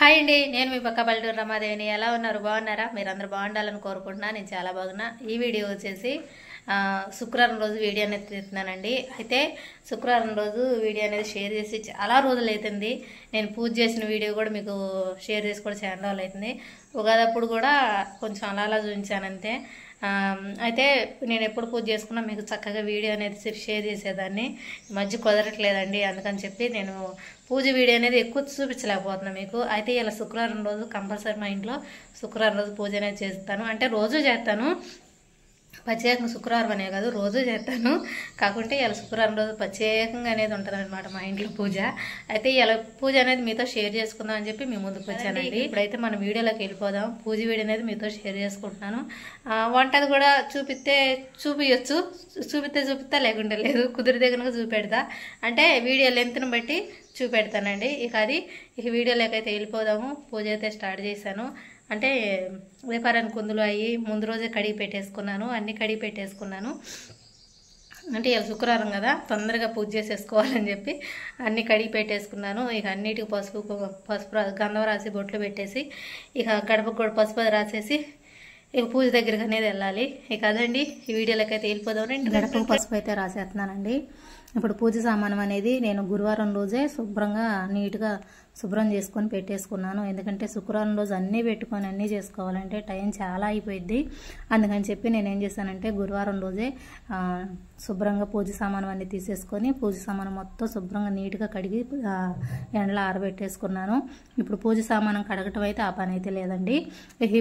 Hi అండి, నేను మీ పక్క పల్లెటూరు రమాదేవిని. ఎలా ఉన్నారు? బాగున్నారా? మీరందరూ బాగుండాలని కోరుకుంటున్నా. నేను చాలా బాగున్నా. ఈ వీడియో వచ్చేసి శుక్రవారం రోజు వీడియో అనేది తీస్తున్నానండి. అయితే శుక్రవారం రోజు వీడియో అనేది షేర్ చేసి చాలా రోజులు అవుతుంది. నేను పూజ చేసిన వీడియో కూడా మీకు షేర్ చేసి కూడా చాలా రోజులు అవుతుంది. ఉగాదప్పుడు కూడా కొంచెం అలా చూపించాను అంతే. అయితే నేను ఎప్పుడు పూజ చేసుకున్నా మీకు చక్కగా వీడియో అనేది షేర్ చేసేదాన్ని. మధ్య కుదరట్లేదండి, అందుకని చెప్పి నేను పూజ వీడియో అనేది ఎక్కువ చూపించలేకపోతున్నాను మీకు. అయితే ఇలా శుక్రవారం రోజు కంపల్సరీ మా ఇంట్లో శుక్రవారం రోజు పూజ అనేది చేస్తాను. అంటే రోజు చేస్తాను, ప్రత్యేకంగా శుక్రవారం అనే కాదు, రోజు చేస్తాను. కాకుంటే ఇలా శుక్రవారం రోజు ప్రత్యేకంగా అనేది ఉంటుంది అనమాట మా ఇంట్లో పూజ. అయితే ఇలా పూజ అనేది మీతో షేర్ చేసుకుందాం అని చెప్పి మీ ముందుకు వచ్చానండి. ఇప్పుడైతే మనం వీడియోలోకి వెళ్ళిపోదాం. పూజ వీడియో అనేది మీతో షేర్ చేసుకుంటున్నాను. వంటది కూడా చూపించచ్చు, చూపిస్తే లేకుంటే లేదు, కుదిరితే కనుక చూపెడతా. అంటే వీడియో లెంత్ని బట్టి చూపెడతానండి. ఇక వీడియోలోకి అయితే వెళ్ళిపోదాము. పూజ అయితే స్టార్ట్ చేశాను. అంటే వ్యాపారానికి కుందులు అయ్యి ముందు రోజే కడిగి పెట్టేసుకున్నాను, అన్నీ కడిగి పెట్టేసుకున్నాను. అంటే ఇలా శుక్రవారం కదా, తొందరగా పూజ చేసేసుకోవాలని చెప్పి అన్నీ కడిగి పెట్టేసుకున్నాను. ఇక అన్నిటికి పసుపు గంధం రాసి బొట్లు పెట్టేసి ఇక గడపకు కూడా పసుపు రాసేసి ఇక పూజ దగ్గరికి అనేది వెళ్ళాలి. ఇక అదండి ఈ వీడియోలోకి అయితే వెళ్ళిపోదాం. గడపకు పసుపు అయితే రాసేస్తున్నానండి. ఇప్పుడు పూజ సామానం అనేది నేను గురువారం రోజే శుభ్రంగా నీట్గా శుభ్రం చేసుకొని పెట్టేసుకున్నాను. ఎందుకంటే శుక్రవారం రోజు అన్నీ పెట్టుకొని అన్నీ చేసుకోవాలంటే టైం చాలా అయిపోయింది. అందుకని చెప్పి నేను ఏం చేశానంటే గురువారం రోజే శుభ్రంగా పూజ సామానం అన్నీ తీసేసుకొని పూజ సామానం మొత్తం శుభ్రంగా నీట్గా కడిగి ఎండలో ఆరబెట్టేసుకున్నాను. ఇప్పుడు పూజ సామానం కడగటం అయితే ఆ పని అయితే లేదండి.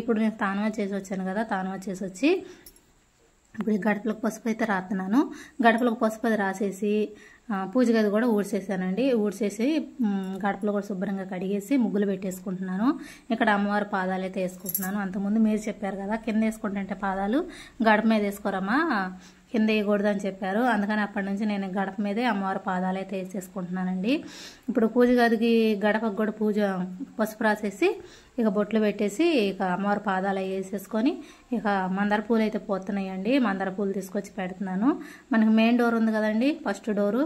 ఇప్పుడు నేను తానవా చేసి వచ్చాను కదా, తానవా చేసి వచ్చి ఇప్పుడు గడపలకు పసుపు అయితే రాస్తున్నాను. గడపలకు పసుపు అది రాసేసి పూజ గది కూడా ఊడ్చేసానండి. ఊడ్చేసి గడపలో కూడా శుభ్రంగా కడిగేసి ముగ్గులు పెట్టేసుకుంటున్నాను. ఇక్కడ అమ్మవారి పాదాలు అయితే వేసుకుంటున్నాను. అంతకుముందు మీరు చెప్పారు కదా కింద వేసుకుంటుంటే పాదాలు గడప మీద వేసుకోరమ్మా, కింద వేయకూడదు అని చెప్పారు. అందుకని అప్పటి నుంచి నేను గడప మీదే అమ్మవారి పాదాలు అయితే వేసేసుకుంటున్నానండి. ఇప్పుడు పూజ గదికి గడపకు కూడా పూజ పసుపు రాసేసి ఇక బొట్లు పెట్టేసి ఇక అమ్మవారి పాదాలు వేసేసుకొని ఇక మందార పూలు అయితే పోతున్నాయండి. మందార పూలు తీసుకొచ్చి పెడుతున్నాను. మనకి మెయిన్ డోర్ ఉంది కదండి, ఫస్ట్ డోరు,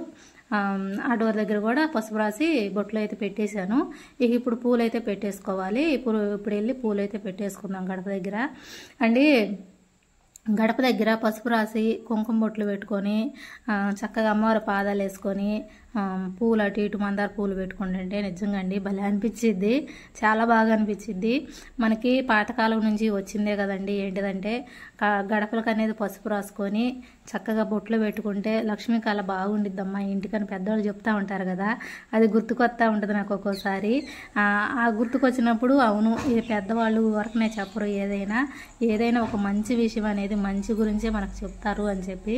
ఆ డోర్ దగ్గర కూడా పసుపు రాసి బొట్లు అయితే పెట్టేశాను. ఇక ఇప్పుడు పూలు అయితే పెట్టేసుకోవాలి. ఇప్పుడు వెళ్ళి పూలు అయితే పెట్టేసుకుందాం గడప దగ్గర అండి. గడప దగ్గర పసుపు రాసి కుంకుమ బొట్లు పెట్టుకొని చక్కగా అమ్మవారి పాదాలు వేసుకొని పూలు అటు ఇటు మందార పూలు పెట్టుకుంటుంటే నిజంగా అండి భలే అనిపించిద్ది, చాలా బాగా అనిపించిద్ది. మనకి పాతకాలం నుంచి వచ్చిందే కదండి, ఏంటిదంటే గడపలకు అనేది పసుపు రాసుకొని చక్కగా బొట్లు పెట్టుకుంటే లక్ష్మీ కళ బాగుండిద్దమ్మా ఇంటికని పెద్దవాళ్ళు చెప్తా ఉంటారు కదా, అది గుర్తుకొస్తా ఉంటుంది నాకు ఒక్కోసారి. ఆ గుర్తుకొచ్చినప్పుడు అవును, ఇది పెద్దవాళ్ళు వరకునే చెప్పరు, ఏదైనా ఒక మంచి విషయం అనేది మంచి గురించే మనకు చెప్తారు అని చెప్పి.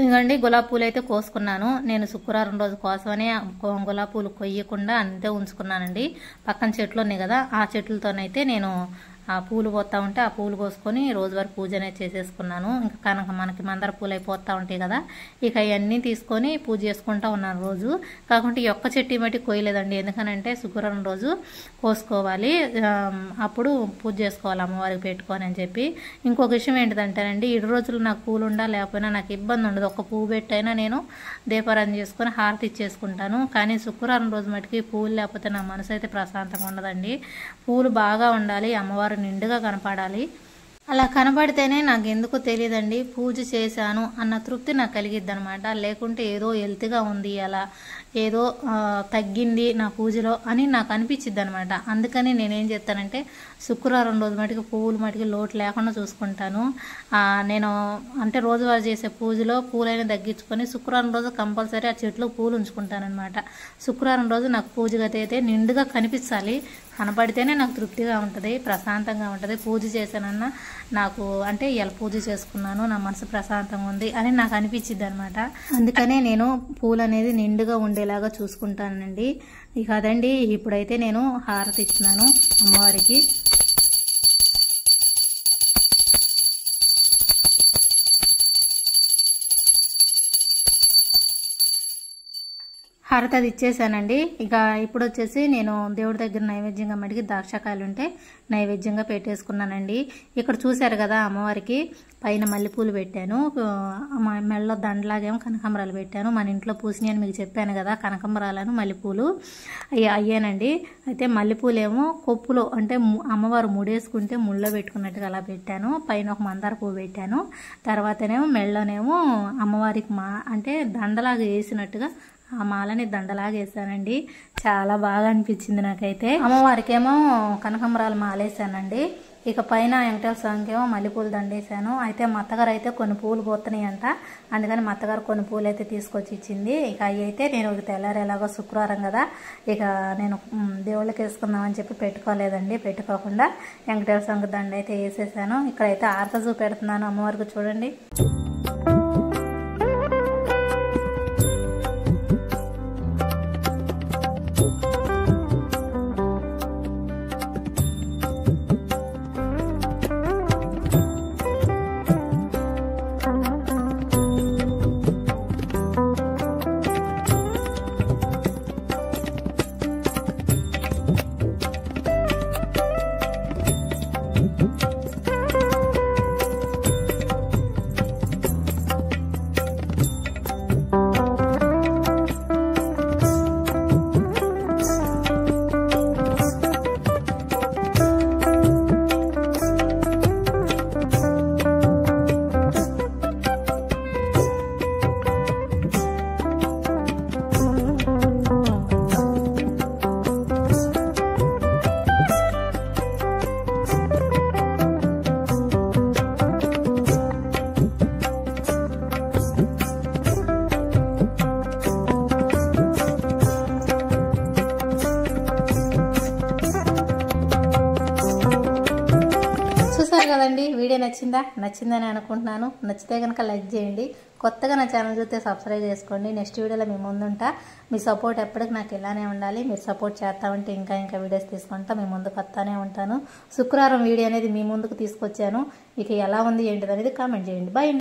ఇదిగోండి గులాబీ పూలు అయితే కోసుకున్నాను. నేను శుక్రవారం రోజు కోసమని గులాబీ పూలు కొయ్యకుండా అంతే ఉంచుకున్నానండి. పక్కన చెట్లు ఉన్నాయి కదా, ఆ చెట్లతోనైతే నేను ఆ పూలు పోతా ఉంటే ఆ పూలు కోసుకొని రోజువారి పూజ అనేది చేసేసుకున్నాను. ఇంకా కనుక మనకి మందార పూలు అయిపోతూ ఉంటాయి కదా, ఇక అవన్నీ తీసుకొని పూజ చేసుకుంటూ ఉన్నాను రోజు. కాకుంటే ఈ ఒక్క చెట్టు మట్టి కోయలేదండి, ఎందుకనంటే శుక్రవారం రోజు కోసుకోవాలి, అప్పుడు పూజ చేసుకోవాలి అమ్మవారికి పెట్టుకొని అని చెప్పి. ఇంకొక విషయం ఏంటిదంటేనండి, 7 రోజులు నాకు పూలు ఉండా లేకపోయినా నాకు ఇబ్బంది ఉండదు. ఒక పువ్వు పెట్టైనా నేను దీపారాధన చేసుకొని హారతి ఇచ్చేసుకుంటాను. కానీ శుక్రవారం రోజు మటుకి పూలు లేకపోతే నా మనసు అయితే ప్రశాంతంగా ఉండదండి. పూలు బాగా ఉండాలి, అమ్మవారు నిండుగా కనపడాలి. అలా కనపడితేనే నాకు ఎందుకో తెలియదండి పూజ చేశాను అన్న తృప్తి నాకు కలిగిద్ది అనమాట. లేకుంటే ఏదో హెల్త్గా ఉంది, అలా ఏదో తగ్గింది నా పూజలో అని నాకు అనిపించిద్ది అనమాట. అందుకని నేనేం చేస్తానంటే శుక్రవారం రోజు మటుకు పువ్వులు మటుకు లోటు లేకుండా చూసుకుంటాను. నేను అంటే రోజువారు చేసే పూజలో పూలైనా తగ్గించుకొని శుక్రవారం రోజు కంపల్సరీ ఆ చెట్లు పూలు ఉంచుకుంటాను అనమాట. శుక్రవారం రోజు నాకు పూజ గది అయితే నిండుగా కనిపించాలి, కనపడితేనే నాకు తృప్తిగా ఉంటుంది, ప్రశాంతంగా ఉంటుంది. పూజ చేశానన్నా నాకు అంటే ఇలా పూజ చేసుకున్నాను, నా మనసు ప్రశాంతంగా ఉంది అని నాకు అనిపించింది అనమాట. అందుకనే నేను పూలు అనేది నిండుగా ఉండేలాగా చూసుకుంటానండి. ఇక అదండి, ఇప్పుడైతే నేను హారతి ఇస్తున్నాను అమ్మవారికి. హారతి అది ఇచ్చేసానండి. ఇక ఇప్పుడు వచ్చేసి నేను దేవుడి దగ్గర నైవేద్యంగా మడిగి ద్రాక్షకాయలు ఉంటే నైవేద్యంగా పెట్టేసుకున్నానండి. ఇక్కడ చూశారు కదా అమ్మవారికి పైన మల్లెపూలు పెట్టాను, మెడలో దండలాగేమో కనకాంబరాలు పెట్టాను. మన ఇంట్లో పూసిని అని మీకు చెప్పాను కదా, కనకాంబరాలను మల్లెపూలు అయ్యానండి. అయితే మల్లెపూలేమో కొప్పులో అంటే అమ్మవారు ముడేసుకుంటే ముళ్ళో పెట్టుకున్నట్టుగా అలా పెట్టాను. పైన ఒక మందార పువ్వు పెట్టాను. తర్వాతనేమో మెడలోనేమో అమ్మవారికి అంటే దండలాగా వేసినట్టుగా ఆ మాలని దండలాగా వేసానండి. చాలా బాగా అనిపించింది నాకైతే. అమ్మవారికేమో కనకాంబరాలు మాలేసానండి. ఇక పైన వెంకటేశ్వర స్వామికేమో మల్లెపూలు దండేసాను. అయితే మా అత్తగారు అయితే కొన్ని పూలు పోతున్నాయి అంట, అందుకని మా అత్తగారు కొన్ని పూలు అయితే తీసుకొచ్చి ఇచ్చింది. ఇక అవి అయితే నేను ఒక తెల్లారు ఎలాగో శుక్రవారం కదా, ఇక నేను దేవుళ్ళకి వేసుకుందామని చెప్పి పెట్టుకోలేదండి. పెట్టుకోకుండా వెంకటేశ్వర స్వామికి దండ అయితే వేసేసాను. ఇక్కడైతే ఆరత చూపెడుతున్నాను అమ్మవారికి, చూడండి. కదండి, వీడియో నచ్చిందని అనుకుంటున్నాను. నచ్చితే కనుక లైక్ చేయండి. కొత్తగా నా ఛానల్ చూస్తే సబ్స్క్రైబ్ చేసుకోండి. నెక్స్ట్ వీడియోలో మీ ముందుంటా. మీ సపోర్ట్ ఎప్పటికి నాకు ఇలానే ఉండాలి. మీరు సపోర్ట్ చేస్తా ఉంటే ఇంకా వీడియోస్ తీసుకుంటా మీ ముందుకు వస్తానే ఉంటాను. శుక్రవారం వీడియో అనేది మీ ముందుకు తీసుకొచ్చాను. ఇక ఎలా ఉంది ఏంటిది అనేది కామెంట్ చేయండి. బాయ్.